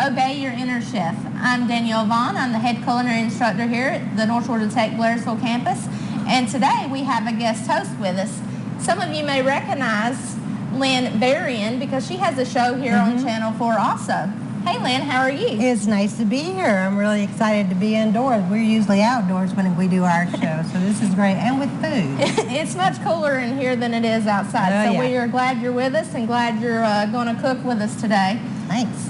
to Obey Your Inner Chef. I'm Danielle Vaughn. I'm the head culinary instructor here at the North Georgia Tech Blairsville campus. And today we have a guest host with us. Some of you may recognize Lynn Berrien because she has a show here on Channel 4 also. Hey Lynn, how are you? It's nice to be here. I'm really excited to be indoors. We're usually outdoors when we do our show, so this is great. And with food. It's much cooler in here than it is outside. So we are glad you're with us and glad you're going to cook with us today. Thanks.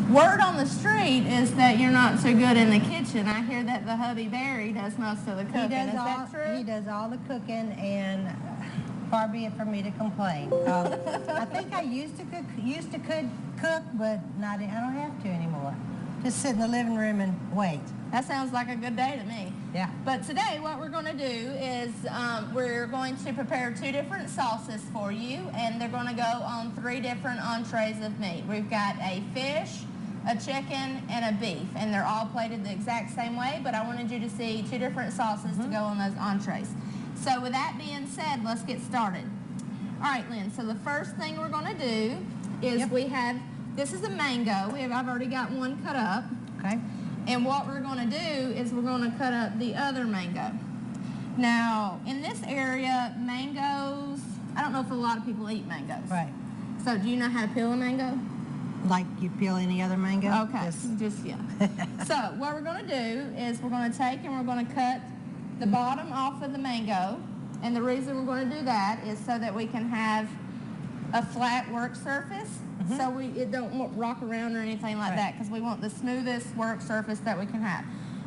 Word on the street is that you're not so good in the kitchen. I hear that the hubby Barry does most of the cooking. Is that true? He does all the cooking, and far be it from me to complain. I think I used to cook, but I don't have to anymore. Just sit in the living room and wait. That sounds like a good day to me. Yeah. But today what we're going to do is we're going to prepare 2 different sauces for you, and they're going to go on 3 different entrees of meat. We've got a fish, a chicken, and a beef, and they're all plated the exact same way, but I wanted you to see 2 different sauces to go on those entrees. So with that being said, let's get started. All right, Lynn, so the first thing we're going to do is this is a mango. I've already got one cut up. Okay. And what we're going to do is we're going to cut up the other mango. Now, in this area, mangoes, I don't know if a lot of people eat mangoes. Right. So do you know how to peel a mango? Like you peel any other mango? Okay, yeah. So what we're going to do is we're going to take and we're going to cut the bottom off of the mango. And the reason we're going to do that is so that we can have a flat work surface. So it don't rock around or anything like that, because we want the smoothest work surface that we can have.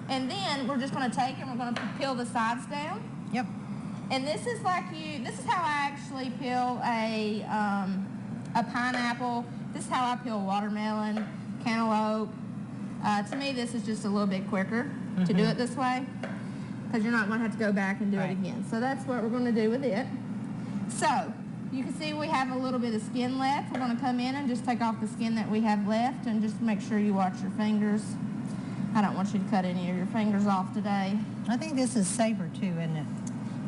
And then we're just going to take and we're going to peel the sides down. Yep. And this is how I actually peel a pineapple. This is how I peel watermelon, cantaloupe. To me, this is just a little bit quicker to do it this way, because you're not going to have to go back and do it again. So that's what we're going to do with it. So you can see we have a little bit of skin left. We're going to come in and just take off the skin that we have left, and just make sure you watch your fingers. I don't want you to cut any of your fingers off today. I think this is safer too, isn't it?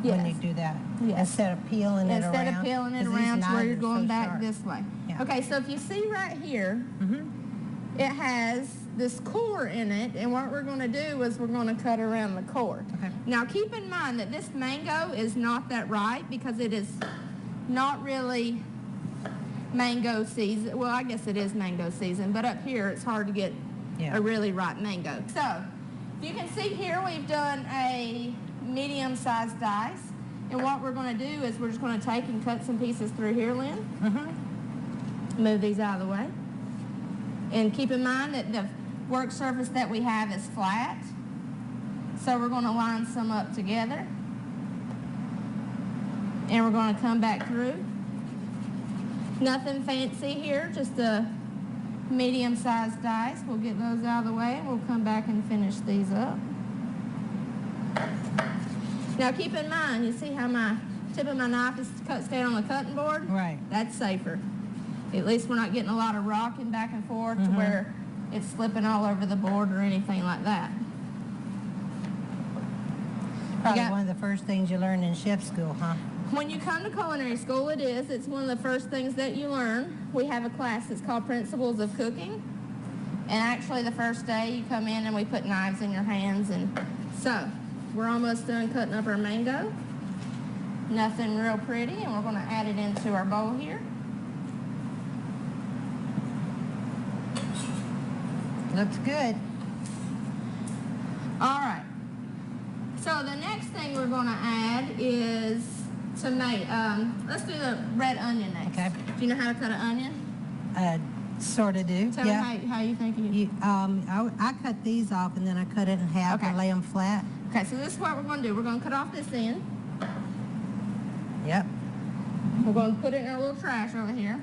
Yes. When you do that. Yes. Instead of peeling it around. Instead of peeling it around to where you're going back this way. Yeah. Okay, so if you see right here, it has this core in it, and what we're going to do is we're going to cut around the core. Okay. Now keep in mind that this mango is not that ripe, because it is not really mango season. Well, I guess it is mango season, but up here it's hard to get a really ripe mango. So you can see here we've done a medium-sized dice, and what we're going to do is we're just going to take and cut some pieces through here, Lynn. Move these out of the way. And keep in mind that the work surface that we have is flat, so we're going to line some up together. And we're going to come back through. Nothing fancy here, just a medium-sized dice. We'll get those out of the way, and we'll come back and finish these up. Now keep in mind, you see how my tip of my knife is staying on the cutting board? Right. That's safer. At least we're not getting a lot of rocking back and forth to where it's slipping all over the board or anything like that. Probably one of the first things you learn in chef school, huh? When you come to culinary school, it's one of the first things that you learn. We have a class that's called Principles of Cooking. And actually the first day you come in and we put knives in your hands. And so we're almost done cutting up our mango. Nothing real pretty, and we're going to add it into our bowl here. Looks good. All right. So the next thing we're going to add is tomato. Let's do the red onion next. Okay. Do you know how to cut an onion? Sort of do. Tell me how you think you I cut these off, and then I cut it in half and lay them flat. Okay, so this is what we're going to do. We're going to cut off this end. Yep. We're going to put it in our little trash over here.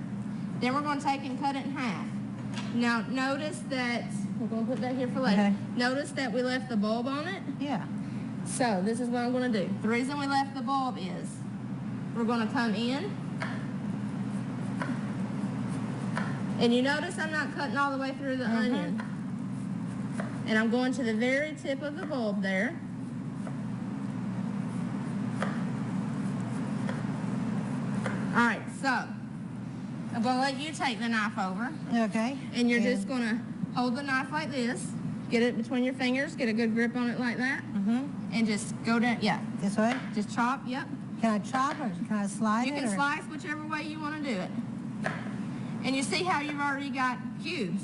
Then we're going to take and cut it in half. Now notice that, we're going to put that here for later. Okay. Notice that we left the bulb on it. Yeah. So this is what I'm going to do. The reason we left the bulb is we're going to come in. And you notice I'm not cutting all the way through the onion. And I'm going to the very tip of the bulb there. All right, so I'm going to let you take the knife over. Okay. And you're just going to hold the knife like this. Get it between your fingers. Get a good grip on it like that. And just go down. Yeah. This way? Just chop. Yep. Can I chop or can I slide You it? can slice whichever way you want to do it. And you see how you've already got cubes.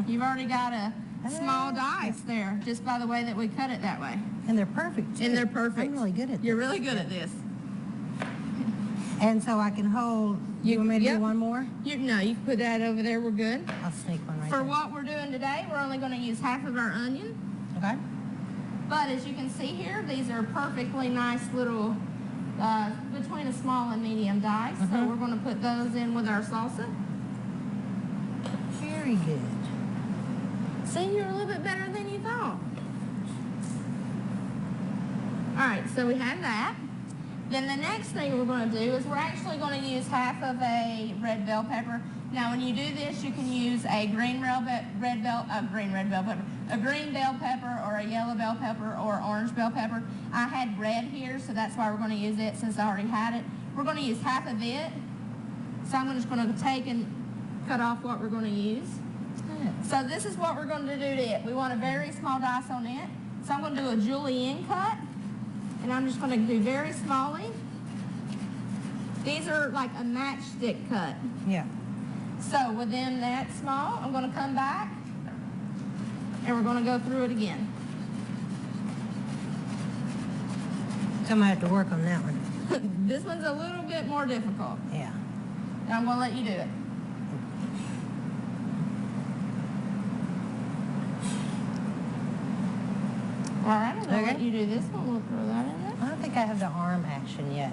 You've already got a small dice there just by the way that we cut it that way. And they're perfect, too. And they're perfect. I'm really good at this. You're really good at this. And so I can hold, you want me to do one more? No, you can put that over there. We're good. I'll sneak one right For there. what we're doing today, we're only going to use half of our onion. Okay. But as you can see here, these are perfectly nice little, between a small and medium dice. So we're going to put those in with our salsa. Very good. See, you're a little bit better than you thought. All right, so we have that. Then the next thing we're going to do is we're actually going to use half of a red bell pepper. Now, when you do this, you can use a green bell pepper or a yellow bell pepper or orange bell pepper. I had red here, so that's why we're going to use it since I already had it. We're going to use half of it. So I'm just going to take and cut off what we're going to use. So this is what we're going to do to it. We want a very small dice on it. So I'm going to do a julienne cut. And I'm just going to do very smally. These are like a matchstick cut. Yeah. So with them that small, I'm going to come back and we're going to go through it again. So I'm going to have to work on that one. This one's a little bit more difficult. Yeah. And I'm going to let you do it. All right, I'm going to let you do this one. We'll throw that in there. I don't think I have the arm action yet.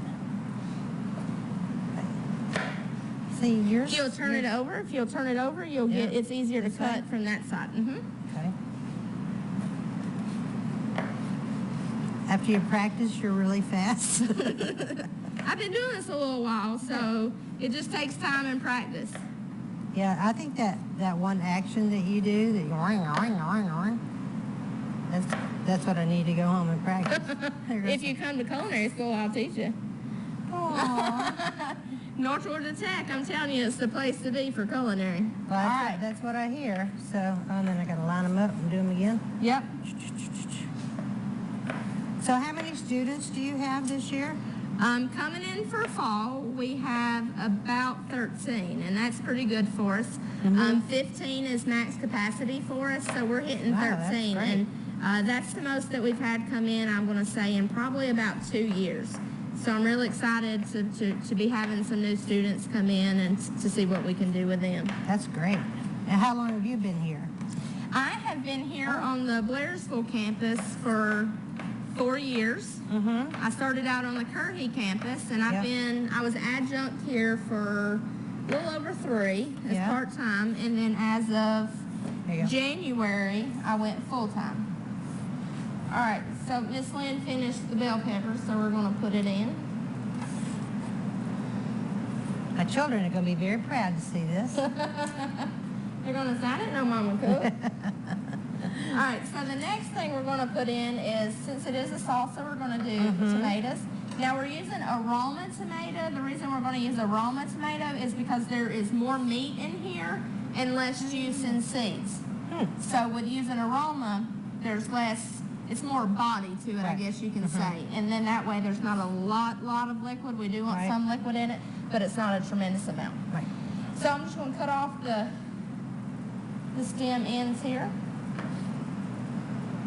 See, yours... You'll turn it over. If you'll turn it over, you'll get, it's easier to cut from that side. Okay. After you practice, you're really fast. I've been doing this a little while, so it just takes time and practice. Yeah, I think that one action that you do, that you that's what I need to go home and practice. If you come to culinary school, I'll teach you. Aww. North Georgia Tech, I'm telling you, it's the place to be for culinary. Well, that's what I hear. So, and then I got to line them up and do them again. Yep. So how many students do you have this year? Coming in for fall, we have about 13, and that's pretty good for us. 15 is max capacity for us, so we're hitting 13. That's great. And that's the most that we've had come in, I'm going to say, in probably about 2 years. So I'm really excited to be having some new students come in and to see what we can do with them. That's great. And how long have you been here? I have been here on the Blairsville campus for 4 years. I started out on the Currey campus, and I was adjunct here for a little over 3 as part-time, and then as of January, I went full-time. All right, so Miss Lynn finished the bell pepper, so we're going to put it in. My children are going to be very proud to see this. They're going to say, I didn't know Mama cooked. All right, so the next thing we're going to put in is, since it is a salsa, we're going to do tomatoes. Now we're using aroma tomato. The reason we're going to use aroma tomato is because there is more meat in here and less juice and seeds. So with using aroma, there's less, it's more body to it, I guess you can say. And then that way there's not a lot of liquid. We do want some liquid in it, but it's not a tremendous amount. So I'm just going to cut off the stem ends here.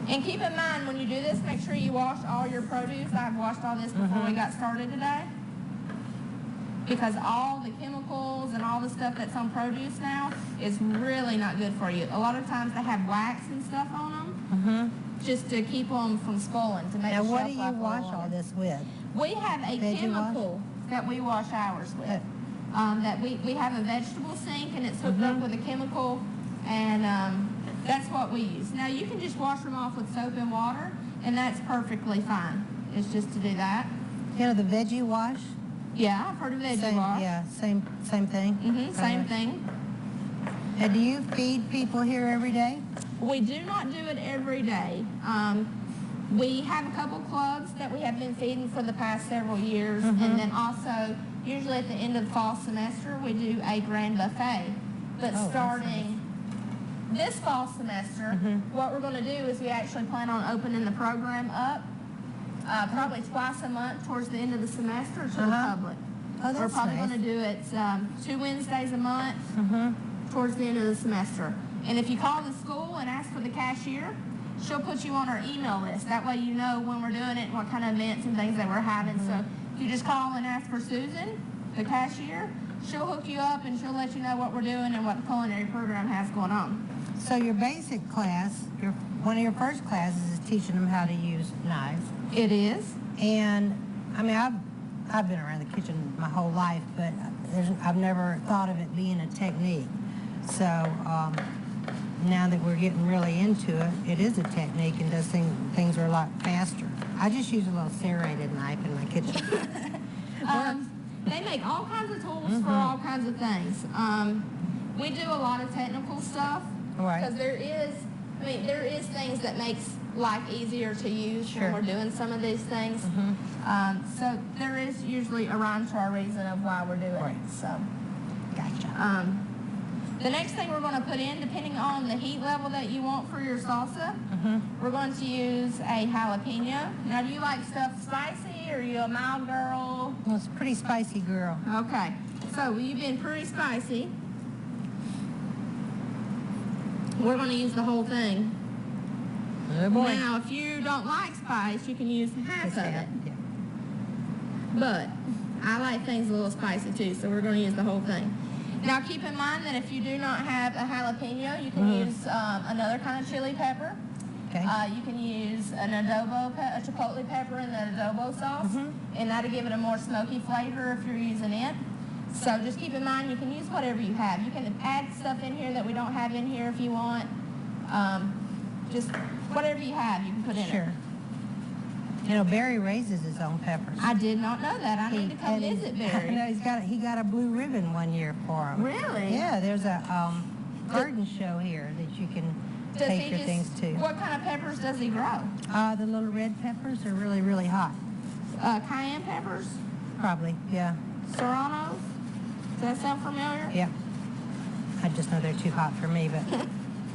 And keep in mind, when you do this, make sure you wash all your produce. I've washed all this before we got started today. Because all the chemicals and all the stuff that's on produce now is really not good for you. A lot of times they have wax and stuff on them just to keep them from spoiling. To make now, what do you wash all this with? We have a chemical that we wash ours with. That we have a vegetable sink, and it's hooked up with a chemical, and that's what we use. Now, you can just wash them off with soap and water, and that's perfectly fine. It's just to do that. You know, the veggie wash? Yeah, I've heard of veggie wash. Yeah, same thing. Same thing. And do you feed people here every day? We do not do it every day. We have a couple clubs that we have been feeding for the past several years, and then also, usually at the end of the fall semester, we do a grand buffet. But starting this fall semester, what we're going to do is we actually plan on opening the program up probably twice a month towards the end of the semester to the public. Oh, that's We're probably nice. going to do it 2 Wednesdays a month towards the end of the semester. And if you call the school and ask for the cashier, she'll put you on our email list. That way you know when we're doing it and what kind of events and things that we're having. So if you just call and ask for Susan, the cashier, she'll hook you up and she'll let you know what we're doing and what the culinary program has going on. So your basic class, one of your first classes is teaching them how to use knives. It is. And I mean, I've been around the kitchen my whole life, but I've never thought of it being a technique. So now that we're getting really into it, it is a technique and does things are a lot faster. I just use a little serrated knife in my kitchen. They make all kinds of tools for all kinds of things. We do a lot of technical stuff because there is things that makes life easier to use when we're doing some of these things. So there is usually a rhyme to our reason of why we're doing it. So, Gotcha. the next thing we're going to put in, depending on the heat level that you want for your salsa, we're going to use a jalapeno. Now, do you like stuff spicy, or are you a mild girl? Well, it's a pretty spicy girl. Okay, so you've been pretty spicy. We're going to use the whole thing. Oh boy. Now, if you don't like spice, you can use half of it. Yeah. But I like things a little spicy too, so we're going to use the whole thing. Now, keep in mind that if you do not have a jalapeno, you can use another kind of chili pepper. Okay. You can use an adobo, a chipotle pepper in the adobo sauce, and that'll give it a more smoky flavor if you're using it. So just keep in mind, you can use whatever you have. You can add stuff in here that we don't have in here if you want. Just whatever you have, you can put in it. Sure. You know, Barry raises his own peppers. I did not know that. I need to come visit Barry. No, he got a blue ribbon one year for him. Really? Yeah, there's a garden show here that you can take your things to. What kind of peppers does he grow? The little red peppers are really, really hot. Cayenne peppers? Probably, yeah. Serranos? Does that sound familiar? Yeah. I just know they're too hot for me, but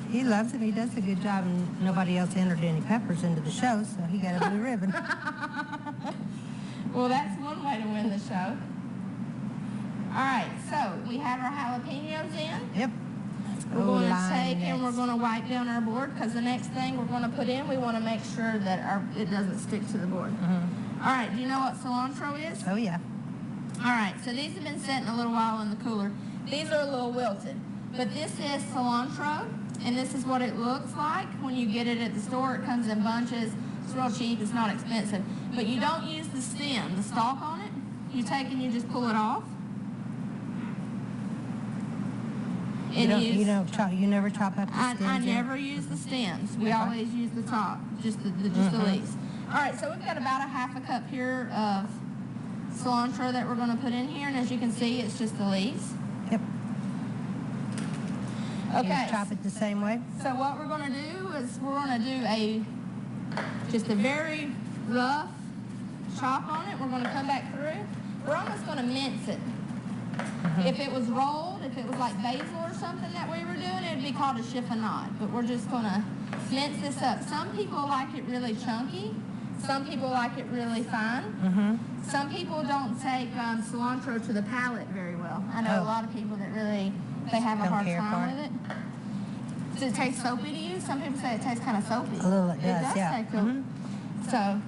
he loves it. He does a good job, and nobody else entered any peppers into the show, so he got a blue ribbon. Well, that's one way to win the show. All right, so we have our jalapenos in. Yep. We're going to take and we're going to wipe down our board because the next thing we're going to put in, we want to make sure that it doesn't stick to the board. All right, do you know what cilantro is? Oh, yeah. All right, so these have been sitting a little while in the cooler. These are a little wilted, but this is cilantro, and this is what it looks like when you get it at the store. It comes in bunches. It's real cheap. It's not expensive. But you don't use the stem, the stalk on it. You take and you just pull it off. And you never chop up the stems? I never use the stems. We always use the top, just the leaves. All right, so we've got about a half a cup here of cilantro that we're going to put in here, and as you can see, it's just the leaves. Yep. Okay. You chop it the same way? So what we're going to do is we're going to do just a very rough chop on it. We're going to come back through. We're almost going to mince it. If it was rolled, if it was like basil or something that we were doing, it would be called a chiffonade. But we're just going to mince this up. Some people like it really chunky. Some people like it really fine. Some people don't take cilantro to the palate very well. I know a lot of people that they have a hard time with it. Does it taste soapy to you? Some people say it tastes kind of soapy. A little, it does, yeah. Taste soapy. So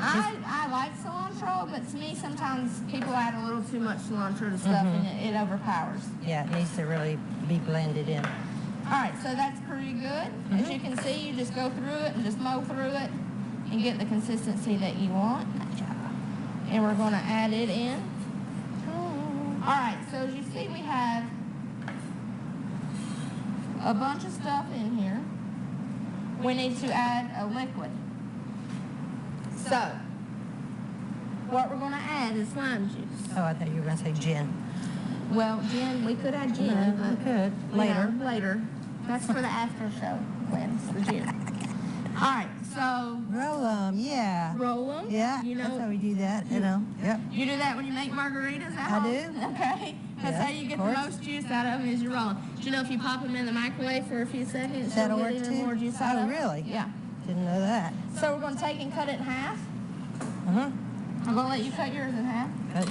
I like cilantro, but to me sometimes people add a little too much cilantro to stuff and it overpowers. Yeah, it needs to really be blended in. All right, so that's pretty good. As you can see, you just go through it and just mow through it and get the consistency that you want. And we're going to add it in. All right, so as you see, we have a bunch of stuff in here. We need to add a liquid. So, what we're going to add is lime juice. Oh, I thought you were going to say gin. Well, gin, we could add gin. Yeah, but, we could. Later. Later. That's for the after show, Glenn, the gin. All right, so... Roll them, yeah. Roll them? Yeah, that's how we do that, you know. Yep. You do that when you make margaritas at I home? do. Okay. That's how you get the most juice out of them is you roll them. Do you know if you pop them in the microwave for a few seconds, That'll you'll work get even too? more juice out of Oh, it? really? Yeah. Didn't know that. So we're going to take and cut it in half. Uh-huh. I'm going to let you cut yours in half. Cut.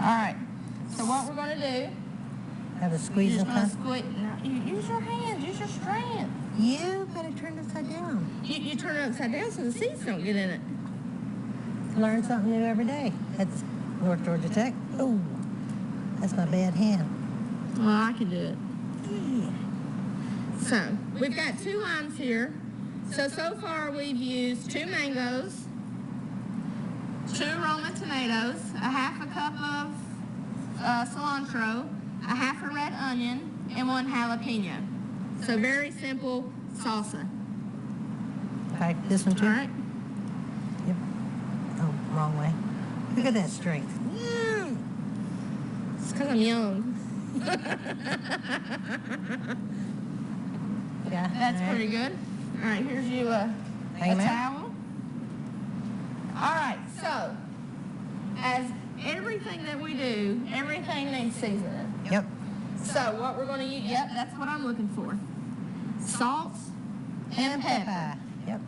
All right. So what we're going to do, Have a squeeze you're and just cut. going to squeeze. No, you use your hands. Use your strand. You better turn it upside down. You turn it upside down so the seeds don't get in it. Learn something new every day. That's North Georgia Tech. Oh, that's my bad hand. Well, I can do it. So, we've got 2 limes here. So far we've used 2 mangoes, 2 Roma tomatoes, a half a cup of cilantro, a half a red onion, and 1 jalapeno. So very simple salsa. Okay, this one too? All right. Yep. Oh, wrong way. Look at that strength. It's because I'm young. Yeah. That's pretty good. All right, here's you a towel. All right, so as everything that we do, everything needs seasoning. Yep. So what we're going to use, yep, that's what I'm looking for. Salt and pepper. Yep.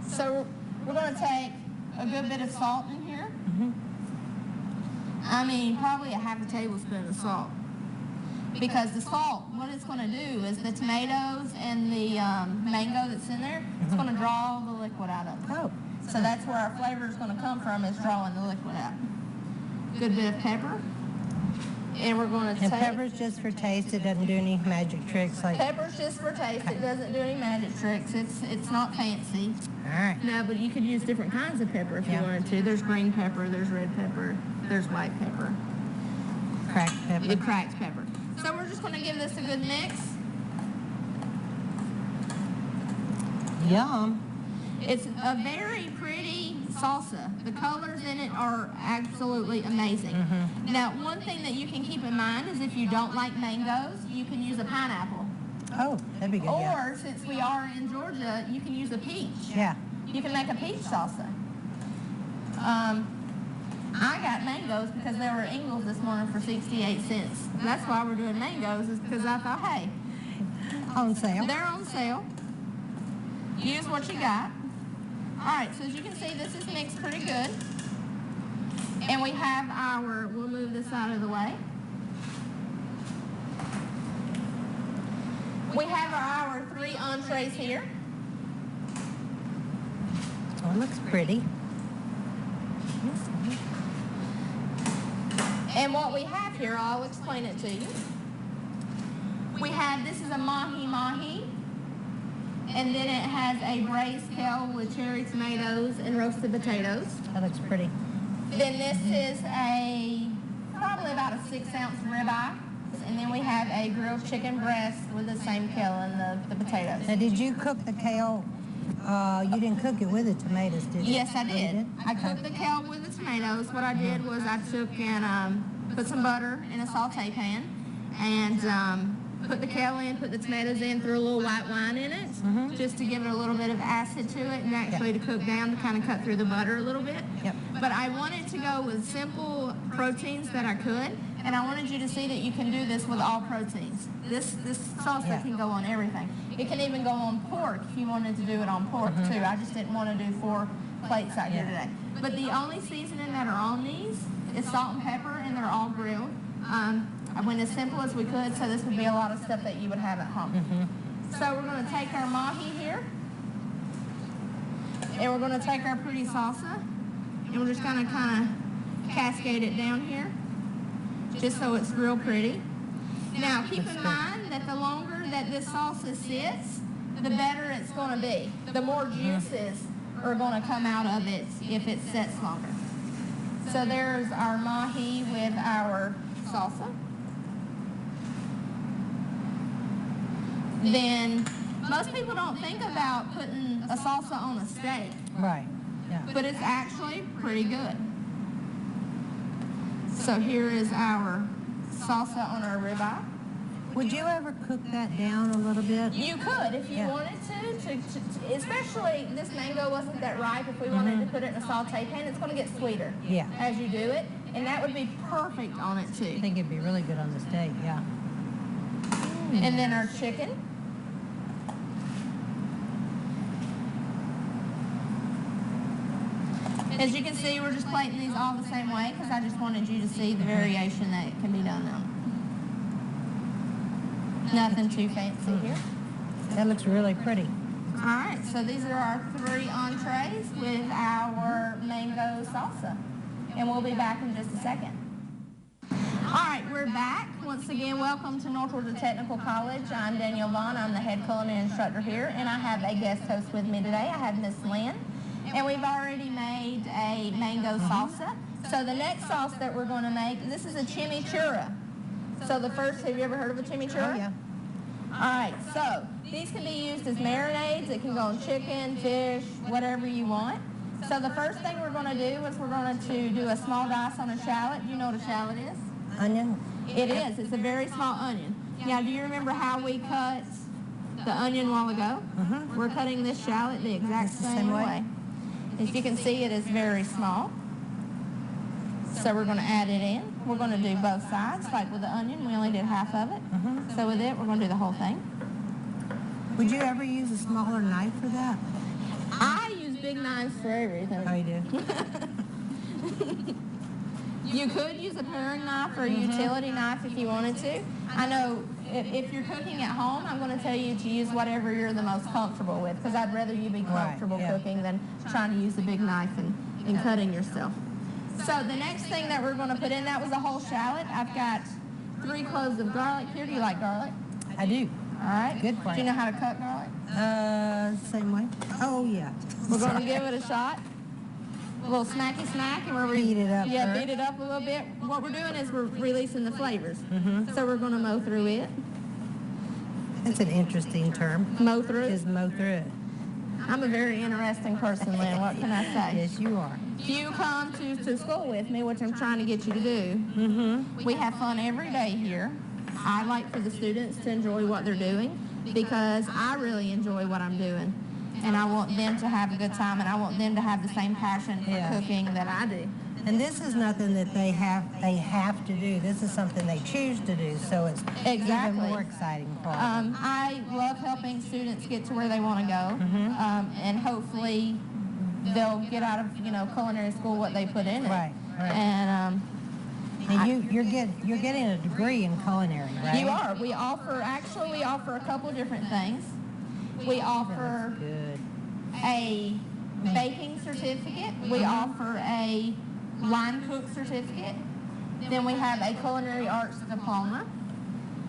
So we're going to take a good bit of salt in here. I mean, probably a half a tablespoon of salt. Because the salt, what it's going to do is the tomatoes and the mango that's in there, it's going to draw all the liquid out of it. Oh. So that's where our flavor is going to come from, is drawing the liquid out. Good bit of pepper. And we're going to take... And pepper's just for taste. It doesn't do any magic tricks like... Pepper's just for taste. It doesn't do any magic tricks. It's not fancy. All right. No, but you could use different kinds of pepper if you wanted to. There's green pepper, there's red pepper, there's white pepper. Cracked pepper. The cracked pepper. So we're just going to give this a good mix. Yum. It's a very pretty salsa. The colors in it are absolutely amazing. Now, one thing that you can keep in mind is if you don't like mangoes, you can use a pineapple. Oh, that'd be good, yeah. Or, since we are in Georgia, you can use a peach. Yeah. You can make a peach salsa. I got mangoes because they were Ingles this morning for 68 cents. That's why we're doing mangoes, is because I thought, hey, On sale. they're on sale. Use what you got. All right, so as you can see, this is mixed pretty good. And we have our, we'll move this out of the way. We have our 3 entrees here. Oh, it looks pretty. And what we have here, I'll explain it to you. We have, this is a mahi-mahi. And then it has a braised kale with cherry tomatoes and roasted potatoes. That looks pretty. Then this is probably about a 6-ounce ribeye. And then we have a grilled chicken breast with the same kale and the potatoes. Now, did you cook the kale? You didn't cook it with the tomatoes, did you? Yes, I Oh, you did. I cooked the kale with the tomatoes. What I did was I took and put some butter in a saute pan and put the kale in, put the tomatoes in, threw a little white wine in it just to give it a little bit of acid to it and actually to cook down to kind of cut through the butter a little bit. Yep. But I wanted to go with simple proteins that I could, and I wanted you to see that you can do this with all proteins. This salsa can go on everything. It can even go on pork if you wanted to do it on pork too. I just didn't want to do 4 plates out here today. But the only seasoning that are on these is salt and pepper, and they're all grilled. I went as simple as we could, so this would be a lot of stuff that you would have at home. So we're going to take our mahi here, and we're going to take our pretty salsa, and we're just going to kind of cascade it down here, just so it's real pretty. Now, keep in mind that the longer that this salsa sits, the better it's going to be. The more juices are going to come out of it if it sits longer. So there's our mahi with our salsa. Then most people don't think about putting a salsa on a steak, Right. Yeah. but it's actually pretty good. So here is our salsa on our ribeye. Would you ever cook that down a little bit? You could if you wanted to, especially this mango wasn't that ripe. If we wanted to put it in a saute pan, it's going to get sweeter as you do it, and that would be perfect on it too. I think it'd be really good on the steak, yeah. And then our chicken. As you can see, we're just plating these all the same way because I just wanted you to see the variation that can be done on it. Nothing too fancy here. That looks really pretty. All right, so these are our 3 entrees with our mango salsa. And we'll be back in just a second. All right, we're back. Once again, welcome to North Georgia Technical College. I'm Danielle Vaughn. I'm the head culinary instructor here, and I have a guest host with me today. I have Miss Lynn. And we've already made a mango salsa. So the next sauce that we're going to make, this is a chimichurri. So the first, have you ever heard of a chimichurri? Oh, yeah. All right, so these can be used as marinades. It can go on chicken, fish, whatever you want. So the first thing we're going to do is we're going to do a small dice on a shallot. Do you know what a shallot is? Onion? It is. It's a very small onion. Now, do you remember how we cut the onion a while ago? We're cutting this shallot the exact same way. As you can see, it is very small. So we're going to add it in. We're going to do both sides. Like with the onion, we only did half of it. So with it, we're going to do the whole thing. Would you ever use a smaller knife for that? I use big knives for everything. Oh, you do? You could use a paring knife or a utility knife if you wanted to. I know if you're cooking at home, I'm going to tell you to use whatever you're the most comfortable with because I'd rather you be comfortable cooking than trying to use a big knife and cutting yourself. So the next thing that we're going to put in, that was a whole shallot. I've got 3 cloves of garlic here. Do you like garlic? I do. All right. Good for Do you know how to cut garlic? Same way. Oh, yeah. We're going to give it a shot. A little snacky snack, and we're Beat it up Yeah, first. beat it up a little bit. What we're doing is we're releasing the flavors. So we're going to mow through it. That's an interesting term. Mow through it. Just mow through it. I'm a very interesting person, Lynn. What can I say? Yes, you are. If you come to school with me, which I'm trying to get you to do, we have fun every day here. I like for the students to enjoy what they're doing because I really enjoy what I'm doing. And I want them to have a good time, and I want them to have the same passion for cooking that I do. And this is nothing that they have to do. This is something they choose to do, so it's even more exciting for them. I love helping students get to where they want to go, and hopefully they'll get out of culinary school what they put in it. Right. And you're getting a degree in culinary, right? you are. We offer a couple of different things. We offer a baking certificate. We offer a line cook certificate. Then we have a culinary arts diploma.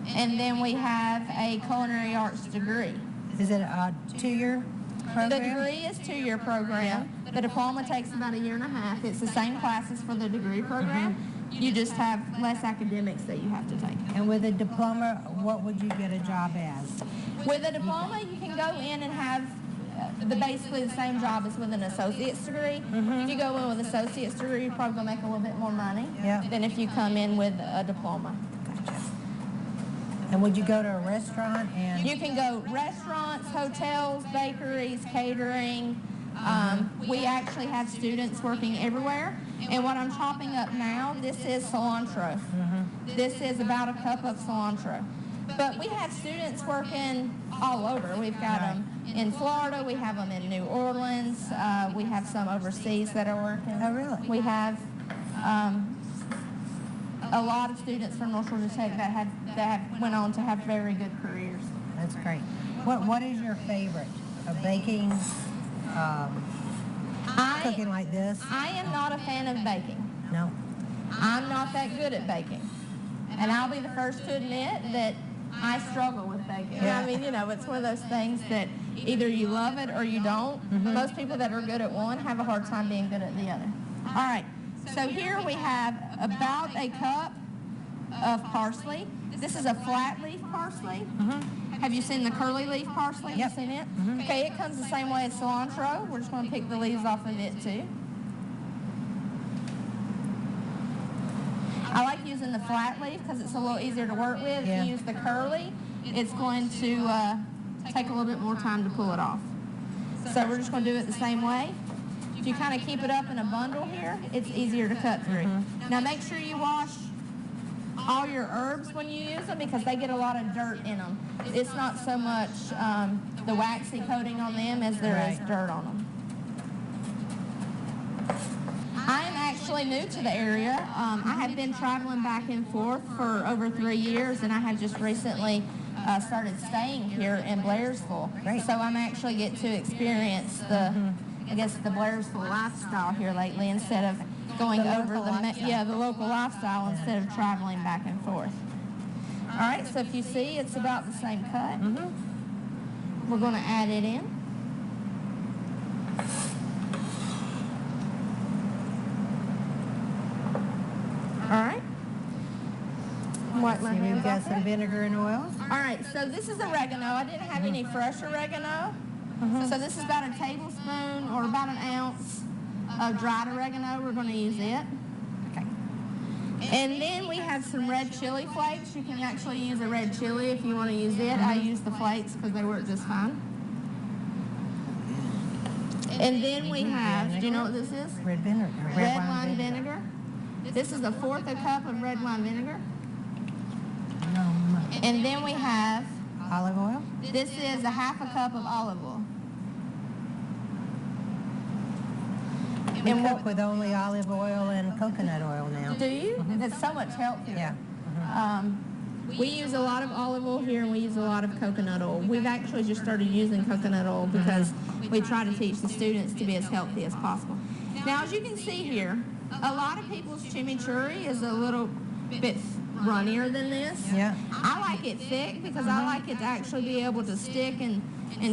And then we have a culinary arts degree. Is it a 2-year program? The degree is 2-year program. The diploma takes about 1.5 years. It's the same classes for the degree program. You just have less academics that you have to take. And with a diploma, what would you get a job as? With a diploma, you can go in and have basically the same job as with an associate's degree. If you go in with an associate's degree, you're probably going to make a little bit more money than if you come in with a diploma. Gotcha. And would you go to a restaurant and... You can go restaurants, hotels, bakeries, catering. We actually have students working everywhere. And what I'm chopping up now, this is cilantro. This is about a cup of cilantro. But we have students working all over. We've got them in Florida. We have them in New Orleans. We have some overseas that are working. Oh, really? We have a lot of students from North Georgia Tech that have went on to have very good careers. That's great. What is your favorite? Baking, cooking like this? I am not a fan of baking. No. I'm not that good at baking. And I'll be the first to admit that I struggle with baking. Yeah. I mean, it's one of those things that either you love it or you don't. Most people that are good at one have a hard time being good at the other. All right, so here we have about a cup of parsley. This is a flat leaf parsley. Have you seen the curly leaf parsley? Have you seen it? Okay, it comes the same way as cilantro. We're just going to pick the leaves off of it too. I like using the flat leaf because it's a little easier to work with. If you use the curly, it's going to take a little bit more time to pull it off. So we're just going to do it the same way. If you kind of keep it up in a bundle here, it's easier to cut through. Now make sure you wash all your herbs when you use them because they get a lot of dirt in them. It's not so much the waxy coating on them as there is dirt on them. I am actually new to the area. I have been traveling back and forth for over 3 years, and I have just recently started staying here in Blairsville. So I'm actually get to experience the Blairsville lifestyle here lately instead of going over the local lifestyle instead of traveling back and forth. All right, so if you see, it's about the same cut. We're going to add it in. All right. Wipe my hands We've got off some vinegar and oils. All right, so this is oregano. I didn't have any fresh oregano. So this is about a tablespoon or about an ounce of dried oregano. We're going to use it. Okay. And then we have some red chili flakes. You can actually use a red chili if you want to use it. I use the flakes because they work just fine. And then we have, do you know what this is? Red vinegar. Red wine vinegar. This is 1/4 cup of red wine vinegar. And then we have olive oil. This is 1/2 cup of olive oil. We cook with only olive oil and coconut oil now. Do you? It's so much healthier. We use a lot of olive oil here, and we use a lot of coconut oil. We've actually just started using coconut oil because we try to teach the students to be as healthy as possible. Now, as you can see here, a lot of people's chimichurri is a little bit runnier than this. I like it thick because I like it to actually be able to stick and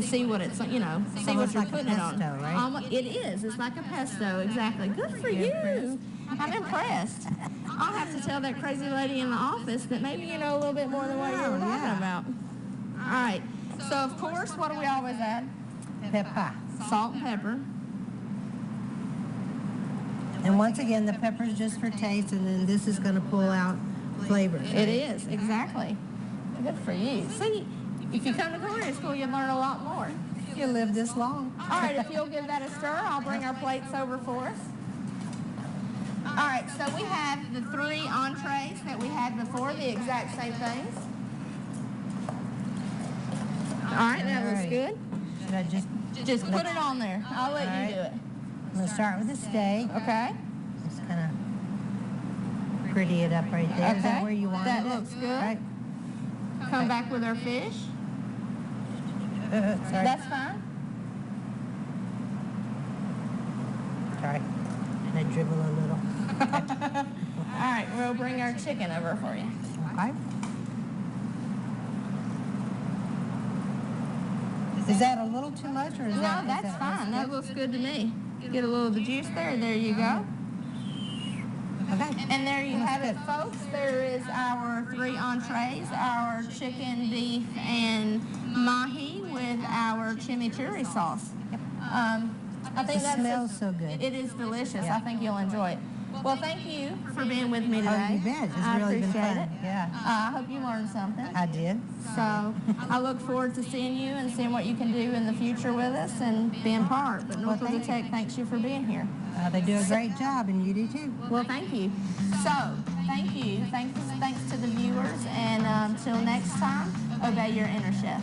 see what it's, see what you're putting it on. Right? It is. It's like a pesto, exactly. Good for you. I'm impressed. I'll have to tell that crazy lady in the office that maybe you know a little bit more than what you were talking about. All right. So, of course, what do we always add? Pepper. Salt and pepper. And once again, the pepper's just for taste, and then this is going to pull out flavor. It is, exactly. Good for you. See, if you come to culinary school, you'll learn a lot more. You live this long. All right, if you'll give that a stir, I'll bring our plates over for us. All right, so we have the 3 entrees that we had before, the exact same things. All right, that looks good. Should I just put it on there? I'll let you do it. I'm going to start with the steak. Okay. Just kind of pretty it up right there. Okay. Is that where you want it? That looks good. Right. Come back with our fish. Sorry. That's fine. Sorry. And I dribble a little. All right, we'll bring our chicken over for you. Okay. Is that a little too much, or is No, that? that's fine. That looks good to me. Get a little of the juice there. There you go. Okay. And there you have it, folks. There is our 3 entrees, our chicken, beef, and mahi with our chimichurri sauce. I think that smells so good. It is delicious. I think you'll enjoy it. Well, thank you for being with me today. Oh, you bet. It's really been fun. Yeah. I hope you learned something. I did. So I look forward to seeing you and seeing what you can do in the future with us and being part. But North Georgia Tech thanks you for being here. They do a great job, and you do too. Well, thank you. So, thank you. Thanks to the viewers. And until next time, obey your inner chef.